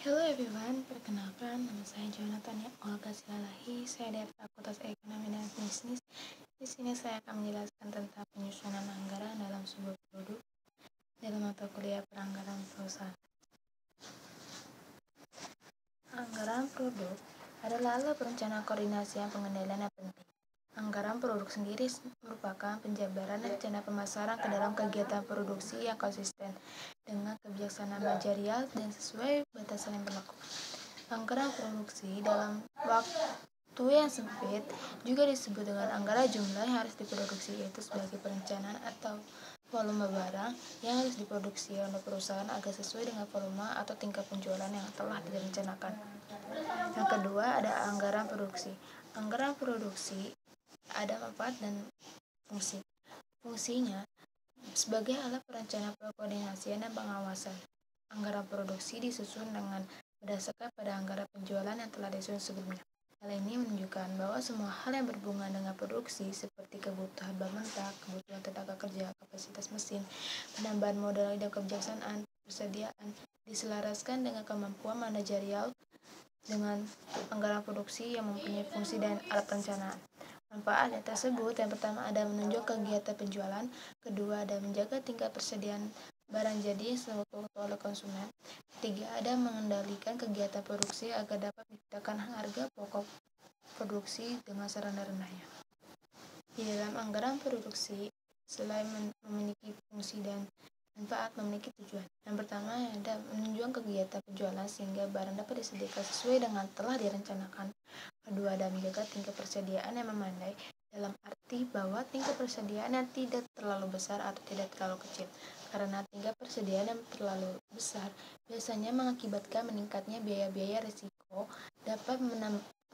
Hello everyone, perkenalkan nama saya Jonathan Olga Silalahi. Saya dari Fakultas Ekonomi dan Bisnis. Di sini saya akan menjelaskan tentang penyusunan anggaran dalam sebuah produk dalam mata kuliah peranggaran perusahaan. Anggaran produk adalah alat perencanaan koordinasi yang pengendalian yang penting. Anggaran produk sendiri merupakan penjabaran rencana pemasaran ke dalam kegiatan produksi yang konsisten dengan kebijaksanaan manajerial dan sesuai batasan yang berlaku. Anggaran produksi dalam waktu yang sempit juga disebut dengan anggaran jumlah yang harus diproduksi, yaitu sebagai perencanaan atau volume barang yang harus diproduksi oleh perusahaan agar sesuai dengan volume atau tingkat penjualan yang telah direncanakan. Yang kedua ada anggaran produksi. Anggaran produksi ada manfaat dan fungsi. Fungsinya sebagai alat perencanaan koordinasian dan pengawasan. Anggaran produksi disusun dengan berdasarkan pada anggaran penjualan yang telah disusun sebelumnya. Hal ini menunjukkan bahwa semua hal yang berhubungan dengan produksi seperti kebutuhan bahan mentah, kebutuhan tenaga kerja, kapasitas mesin, penambahan modal dan kebijaksanaan persediaan diselaraskan dengan kemampuan manajerial dengan anggaran produksi yang mempunyai fungsi dan alat perencanaan. Manfaatnya tersebut, yang pertama ada menunjuk kegiatan penjualan, kedua ada menjaga tingkat persediaan barang jadi sewaktu-waktu oleh konsumen, ketiga ada mengendalikan kegiatan produksi agar dapat menciptakan harga pokok produksi dengan serendah-rendahnya. Di dalam anggaran produksi, selain memiliki fungsi dan manfaat, memiliki tujuan. Yang pertama ada menunjang kegiatan penjualan sehingga barang dapat disediakan sesuai dengan telah direncanakan. Kedua ada menjaga tingkat persediaan yang memadai, dalam arti bahwa tingkat persediaan yang tidak terlalu besar atau tidak terlalu kecil, karena tingkat persediaan yang terlalu besar biasanya mengakibatkan meningkatnya biaya-biaya risiko dapat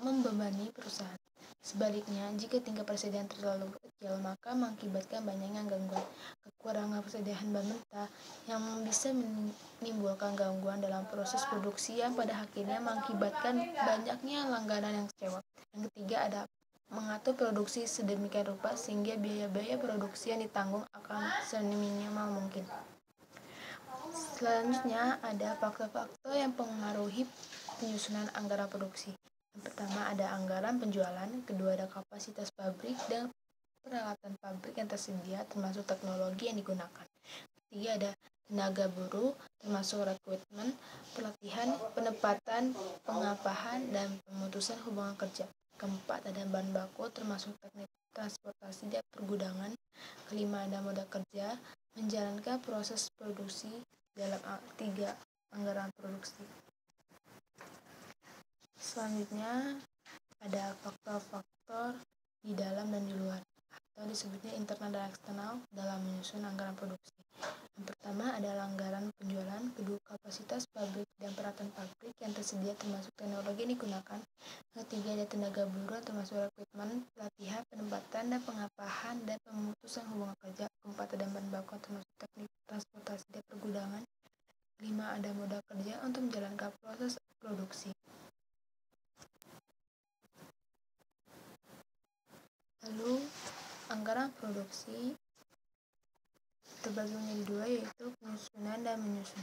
membebani perusahaan. Sebaliknya, jika tingkat persediaan terlalu kecil, maka mengakibatkan banyaknya gangguan. Kekurangan persediaan bahan mentah yang bisa menimbulkan gangguan dalam proses produksi yang pada akhirnya mengakibatkan banyaknya langganan yang kecewa. Yang ketiga ada mengatur produksi sedemikian rupa sehingga biaya-biaya produksi yang ditanggung akan seminimal mungkin. Selanjutnya ada faktor-faktor yang mempengaruhi penyusunan anggaran produksi. Yang pertama ada anggaran penjualan, kedua ada kapasitas pabrik dan peralatan pabrik yang tersedia termasuk teknologi yang digunakan. Ketiga ada tenaga buruh termasuk rekrutmen, pelatihan, penempatan, pengapahan, dan pemutusan hubungan kerja. Keempat ada bahan baku termasuk teknik transportasi dan pergudangan. Kelima ada modal kerja menjalankan proses produksi dalam tiga anggaran produksi. Selanjutnya ada faktor-faktor di dalam dan di luar atau disebutnya internal dan eksternal dalam menyusun anggaran produksi. Yang pertama adalah anggaran penjualan, kedua kapasitas pabrik dan peralatan pabrik yang tersedia termasuk teknologi yang digunakan. Ketiga ada tenaga buruh termasuk rekrutmen, pelatihan, penempatan dan pengapahan dan pemutusan hubungan kerja. Keempat ada bahan baku termasuk teknik transportasi dan pergudangan. Kelima ada modal kerja untuk menjalankan proses produksi. Lalu anggaran produksi terbagi menjadi dua, yaitu penyusunan dan menyusun.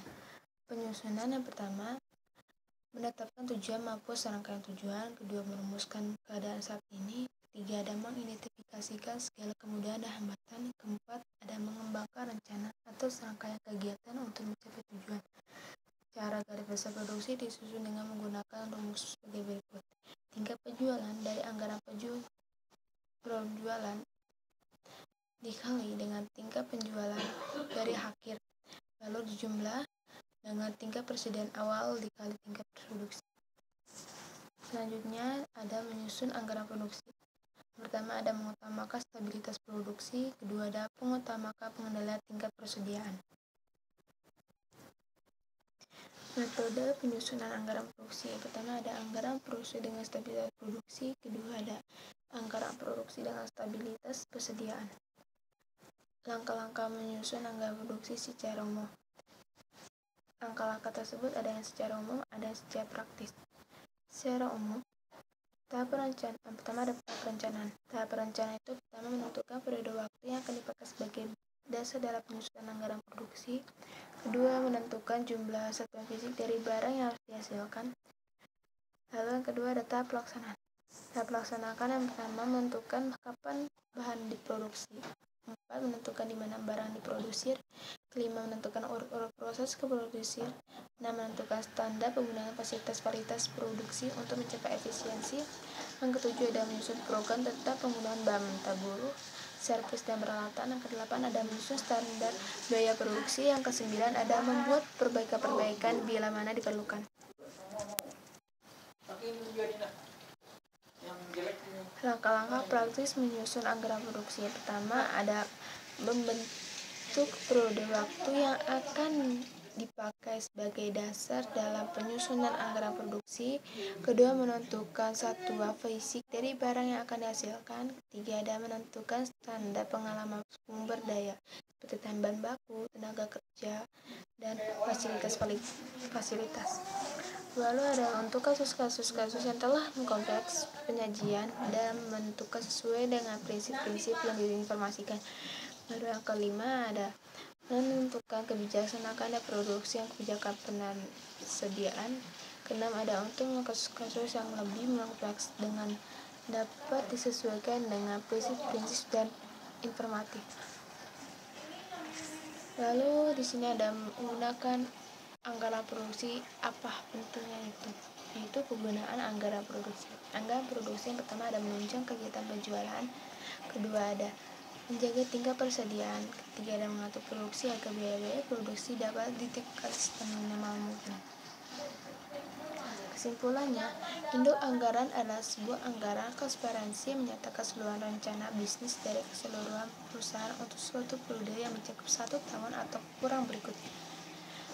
Penyusunan yang pertama menetapkan tujuan maupun serangkaian tujuan, kedua merumuskan keadaan saat ini, ketiga ada mengidentifikasikan segala kemudahan dan hambatan, keempat ada mengembangkan rencana atau serangkaian kegiatan untuk mencapai tujuan. Cara garis besar produksi disusun dengan menggunakan rumus sebagai berikut. Tingkat penjualan dari anggaran penjualan dikali dengan tingkat penjualan dari akhir, lalu dijumlah dengan tingkat persediaan awal dikali tingkat produksi. Selanjutnya ada menyusun anggaran produksi. Pertama ada mengutamakan stabilitas produksi, kedua ada mengutamakan pengendalian tingkat persediaan. Metode penyusunan anggaran produksi. Yang pertama ada anggaran produksi dengan stabilitas produksi, kedua ada anggaran produksi dengan stabilitas persediaan. Langkah-langkah menyusun anggaran produksi secara umum. Langkah-langkah tersebut ada yang secara umum, ada yang secara praktis. Secara umum, tahap perencanaan. Pertama ada tahap perencanaan. Tahap perencanaan itu pertama menentukan periode waktu yang akan dipakai sebagai dasar dalam penyusunan anggaran produksi. Kedua, menentukan jumlah satuan fisik dari barang yang harus dihasilkan. Lalu yang kedua ada tahap pelaksanaan. Tahap pelaksanaan yang pertama menentukan kapan bahan diproduksi. 4. Menentukan di mana barang diproduksi. 5. Menentukan urut-urut proses ke produksi. 6. Menentukan standar penggunaan fasilitas produksi untuk mencapai efisiensi. Yang ketujuh ada menyusun program tetap penggunaan bahan mentah buruh, servis dan peralatan. Yang kedelapan ada menyusun standar biaya produksi. Yang kesembilan ada membuat perbaikan-perbaikan bila mana diperlukan. Langkah-langkah praktis menyusun anggaran produksi. Yang pertama ada membentuk periode waktu yang akan dipakai sebagai dasar dalam penyusunan anggaran produksi. Kedua, menentukan satuan fisik dari barang yang akan dihasilkan. Ketiga, ada menentukan standar pengalaman sumber daya seperti tambahan baku, tenaga kerja, dan fasilitas. Lalu ada untuk kasus-kasus yang telah mengkompleks penyajian dan menentukan sesuai dengan prinsip-prinsip yang diinformasikan. Lalu yang kelima ada menentukan kebijakan akan produksi yang kebijakan persediaan. Keenam ada untuk kasus-kasus yang lebih kompleks dengan dapat disesuaikan dengan prinsip-prinsip dan informatif. Lalu di sini ada menggunakan anggaran produksi. Apa pentingnya itu? Yaitu penggunaan anggaran produksi. Anggaran produksi yang pertama ada menunjang kegiatan penjualan. Kedua ada menjaga tingkat persediaan. Ketiga ada mengatur produksi agar biaya produksi dapat ditekan seminimal mungkin. Kesimpulannya, induk anggaran adalah sebuah anggaran transparansi yang menyatakan seluruh rencana bisnis dari keseluruhan perusahaan untuk suatu periode yang mencakup 1 tahun atau kurang berikutnya.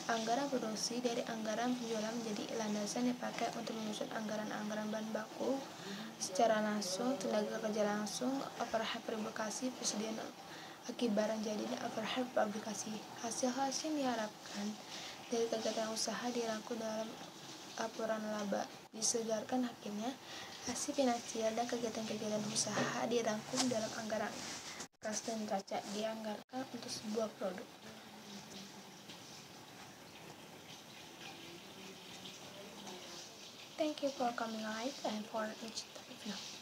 Anggaran produksi dari anggaran penjualan menjadi landasan yang dipakai untuk menyusun anggaran-anggaran bahan baku secara langsung, tenaga kerja langsung, overhead produksi, persediaan akibat barang jadi, dan overhead publikasi. Hasil-hasil yang diharapkan dari kegiatan usaha dirangkum dalam laporan laba, disegarkan akhirnya hasil finansial dan kegiatan-kegiatan usaha dirangkum dalam anggaran kas dan neraca dianggarkan untuk sebuah produk. Thank you for coming live and for each time.